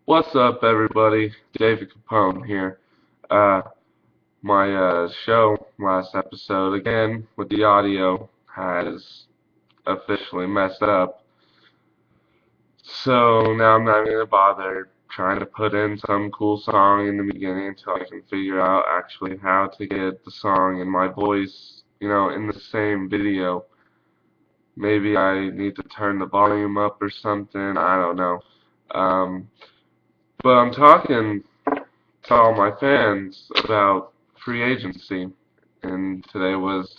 What's up, everybody? David Capone here. Uh, my show last episode, again, with the audio, has officially messed up. So now I'm not going to bother trying to put in some cool song in the beginning until I can figure out actually how to get the song and my voice, in the same video. Maybe I need to turn the volume up or something. I don't know. Um, but I'm talking tell my fans about free agency. And today was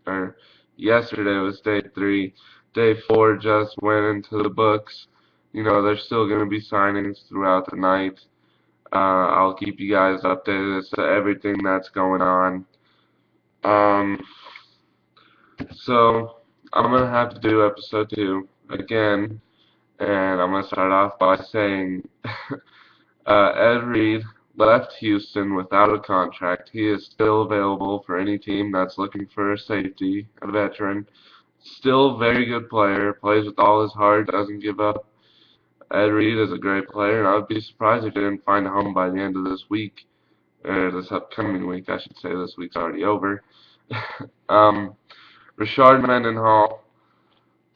or yesterday was day three. Day four just went into the books. There's still going to be signings throughout the night. I'll keep you guys updated as to everything that's going on. Um, so I'm going to have to do episode two again. And I'm going to start off by saying Ed Reed left Houston without a contract. He is still available for any team that's looking for a safety, a veteran. Still a very good player, plays with all his heart, doesn't give up. Ed Reed is a great player, and I would be surprised if he didn't find a home by the end of this week, or this upcoming week, I should say. This week's already over. um, Rashard Mendenhall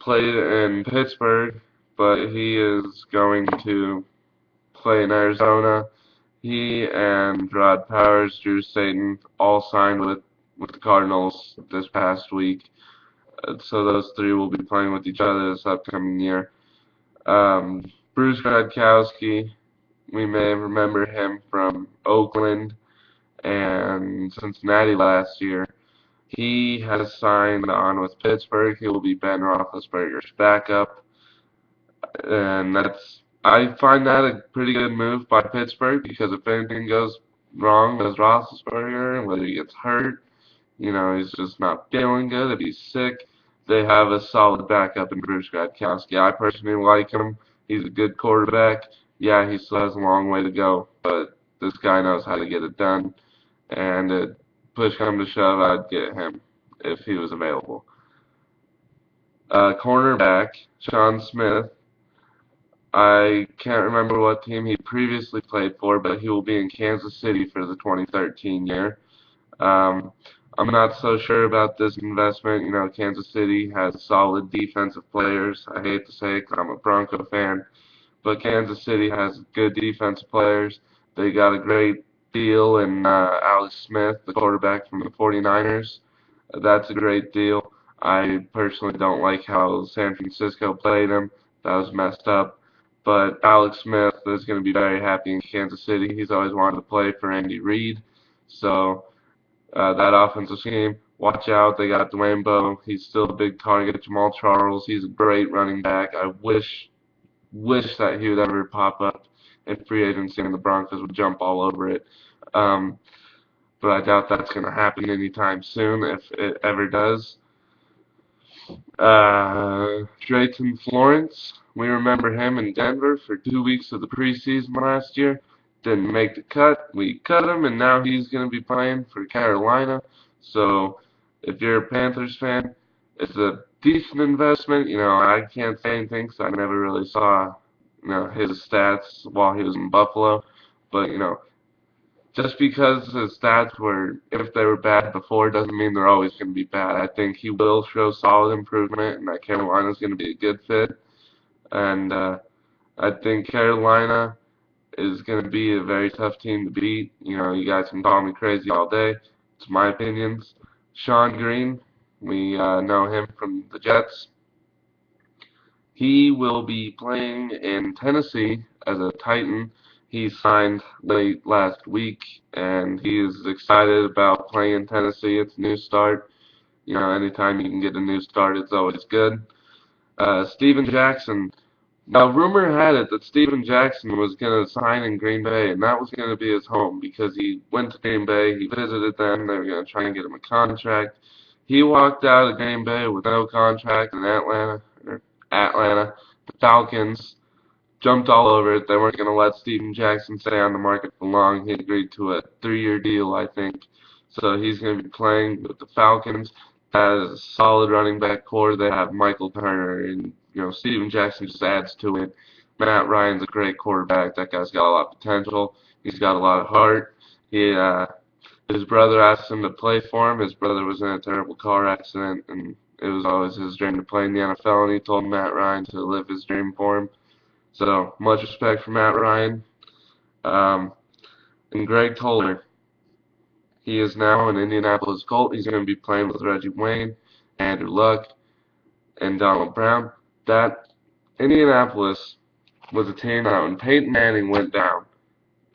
played in Pittsburgh, but he is going to play in Arizona. He and Rod Powers, Drew Staten, all signed with the Cardinals this past week. So those three will be playing with each other this upcoming year. Bruce Gradkowski, we may remember him from Oakland and Cincinnati last year. He has signed on with Pittsburgh. He will be Ben Roethlisberger's backup, and I find that a pretty good move by Pittsburgh because if anything goes wrong with Roethlisberger, whether he gets hurt, he's just not feeling good, if he's sick, they have a solid backup in Bruce Gradkowski. I personally like him. He's a good quarterback. Yeah, he still has a long way to go, but this guy knows how to get it done. And push come to shove, I'd get him if he was available. Cornerback, Sean Smith. I can't remember what team he previously played for, but he will be in Kansas City for the 2013 year. Um, I'm not so sure about this investment. Kansas City has solid defensive players. I hate to say it 'cause I'm a Bronco fan, but Kansas City has good defensive players. They got a great deal in Alex Smith, the quarterback from the 49ers. That's a great deal. I personally don't like how San Francisco played him. That was messed up. But Alex Smith is going to be very happy in Kansas City. He's always wanted to play for Andy Reid. So that offensive scheme, watch out. They got Dwayne Bowe. He's still a big target. Jamal Charles, he's a great running back. I wish that he would ever pop up in free agency and the Broncos would jump all over it. Um, but I doubt that's going to happen anytime soon if it ever does. Drayton Florence, we remember him in Denver for 2 weeks of the preseason last year. Didn't make the cut. We cut him, and now he's going to be playing for Carolina. So if you're a Panthers fan, it's a decent investment. I can't say anything because I never really saw, his stats while he was in Buffalo. But, just because his stats were, if they were bad before, doesn't mean they're always going to be bad. I think he will show solid improvement, and that Carolina is going to be a good fit. And I think Carolina is going to be a very tough team to beat. You guys can call me crazy all day. It's my opinions. Sean Green, we know him from the Jets. He will be playing in Tennessee as a Titan. He signed late last week, and he is excited about playing in Tennessee. It's a new start. Anytime you can get a new start, it's always good. Steven Jackson. Now, rumor had it that Steven Jackson was going to sign in Green Bay, and that was going to be his home because he went to Green Bay, he visited them, they were going to try and get him a contract. He walked out of Green Bay with no contract in Atlanta. The Falcons jumped all over it. They weren't going to let Steven Jackson stay on the market for long. He agreed to a 3-year deal, I think. So he's going to be playing with the Falcons. That is a solid running back core. They have Michael Turner, and Steven Jackson just adds to it. Matt Ryan's a great quarterback. That guy's got a lot of potential. He's got a lot of heart. He His brother asked him to play for him. His brother was in a terrible car accident, and it was always his dream to play in the NFL, and he told Matt Ryan to live his dream for him. So, much respect for Matt Ryan. Um, and Greg Toller, he is now an Indianapolis Colt. He's going to be playing with Reggie Wayne, Andrew Luck, and Donald Brown. That Indianapolis was a team that when Peyton Manning went down,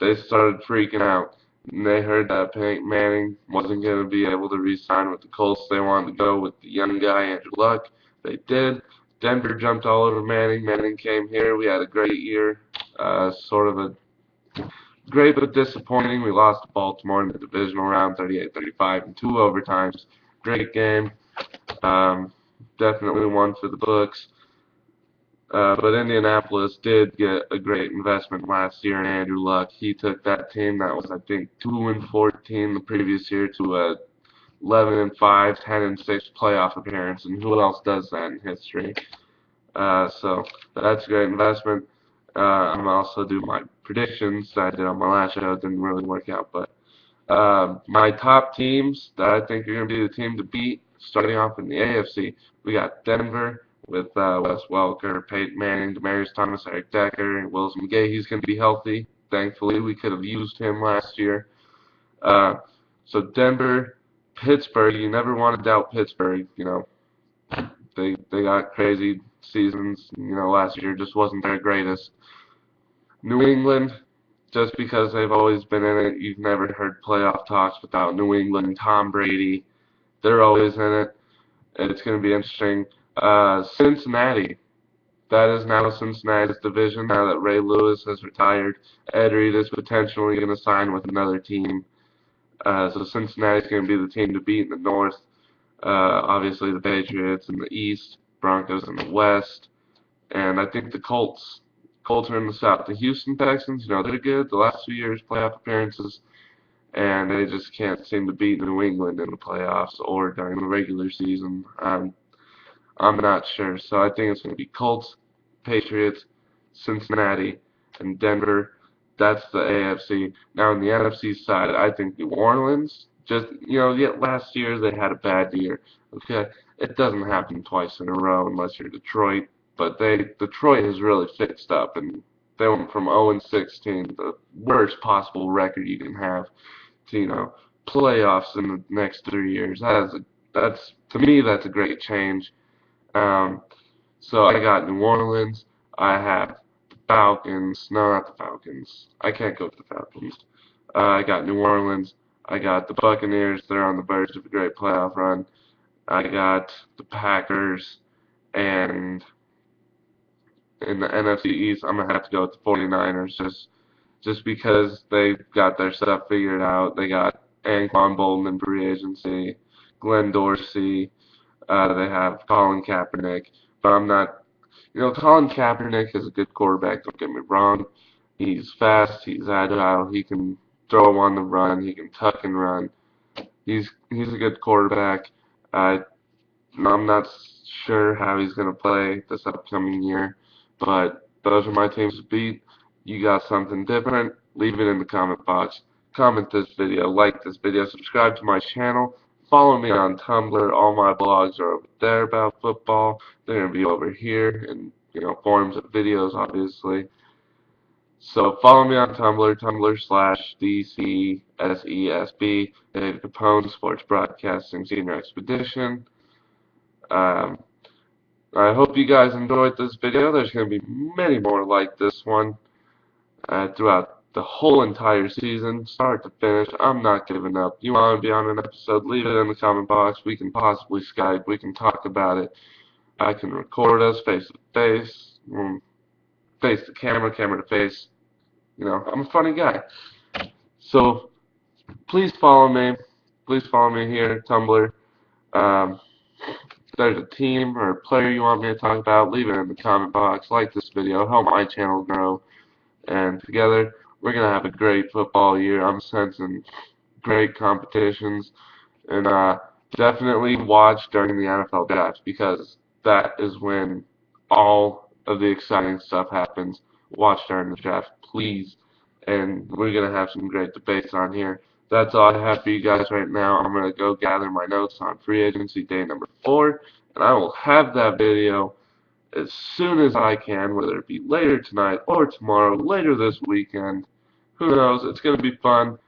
they started freaking out. And they heard that Peyton Manning wasn't going to be able to re-sign with the Colts. They wanted to go with the young guy, Andrew Luck. They did. Denver jumped all over Manning. Manning came here. We had a great year. Sort of a great but disappointing. We lost to Baltimore in the divisional round, 38-35 in 2 overtimes. Great game. Um, Definitely one for the books. But Indianapolis did get a great investment last year in Andrew Luck. He took that team that was, I think, 2-14 the previous year to a 11-5, 10-6 playoff appearance, and who else does that in history? So that's a great investment. I'm also doing my predictions that I did on my last show. It didn't really work out, but my top teams that I think are going to be the team to beat, starting off in the AFC, we got Denver with Wes Welker, Peyton Manning, Demaryius Thomas, Eric Decker, and Willis McGahee. He's going to be healthy. Thankfully, we could have used him last year. So Denver, Pittsburgh. You never want to doubt Pittsburgh. You know, they got crazy seasons. You know, last year just wasn't their greatest. New England, just because they've always been in it, you've never heard playoff talks without New England. Tom Brady, they're always in it. It's going to be interesting. Cincinnati, that is now Cincinnati's division now that Ray Lewis has retired. Ed Reed is potentially going to sign with another team. So Cincinnati's going to be the team to beat in the North. Obviously, the Patriots in the East, Broncos in the West, and I think the Colts. Colts are in the South. The Houston Texans, you know, they're good. The last 2 years, playoff appearances, and they just can't seem to beat New England in the playoffs or during the regular season. I'm not sure. So I think it's going to be Colts, Patriots, Cincinnati, and Denver. That's the AFC. Now on the NFC side, I think New Orleans. Just yet last year they had a bad year. Okay, it doesn't happen twice in a row unless you're Detroit. But Detroit has really fixed up, and they went from 0-16, the worst possible record you can have, to playoffs in the next 3 years. That's to me that's a great change. Um, so I got New Orleans. I have the Falcons. No, not the Falcons. I can't go with the Falcons. I got New Orleans. I got the Buccaneers. They're on the verge of a great playoff run. I got the Packers. And in the NFC East, I'm going to have to go with the 49ers just because they've got their stuff figured out. They got Anquan Bolden in free agency, Glenn Dorsey. They have Colin Kaepernick, but I'm not. Colin Kaepernick is a good quarterback. Don't get me wrong. He's fast. He's agile. He can throw on the run. He can tuck and run. He's a good quarterback. I'm not sure how he's going to play this upcoming year, but those are my teams to beat. You got something different? Leave it in the comment box. Comment this video, like this video, subscribe to my channel. Follow me on Tumblr. All my blogs are over there about football. They're going to be over here in, forms of videos, obviously. So follow me on Tumblr, tumblr/DCSESB, David Capone, Sports Broadcasting Senior Expedition. I hope you guys enjoyed this video. There's going to be many more like this one throughout the whole entire season, start to finish. I'm not giving up. You want to be on an episode, leave it in the comment box. We can possibly Skype. We can talk about it. I can record us face to face, face to camera, camera to face. I'm a funny guy. So please follow me. Please follow me here, Tumblr. If there's a team or a player you want me to talk about, leave it in the comment box. Like this video. Help my channel grow. And together, we're going to have a great football year. I'm sensing great competitions. And definitely watch during the NFL draft because that is when all of the exciting stuff happens. watch during the draft, please. And we're going to have some great debates on here. That's all I have for you guys right now. I'm going to go gather my notes on free agency day number 4, and I will have that video as soon as I can, whether it be later tonight or tomorrow, later this weekend. Who knows? It's going to be fun.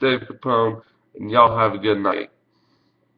Dave Capone, and y'all have a good night.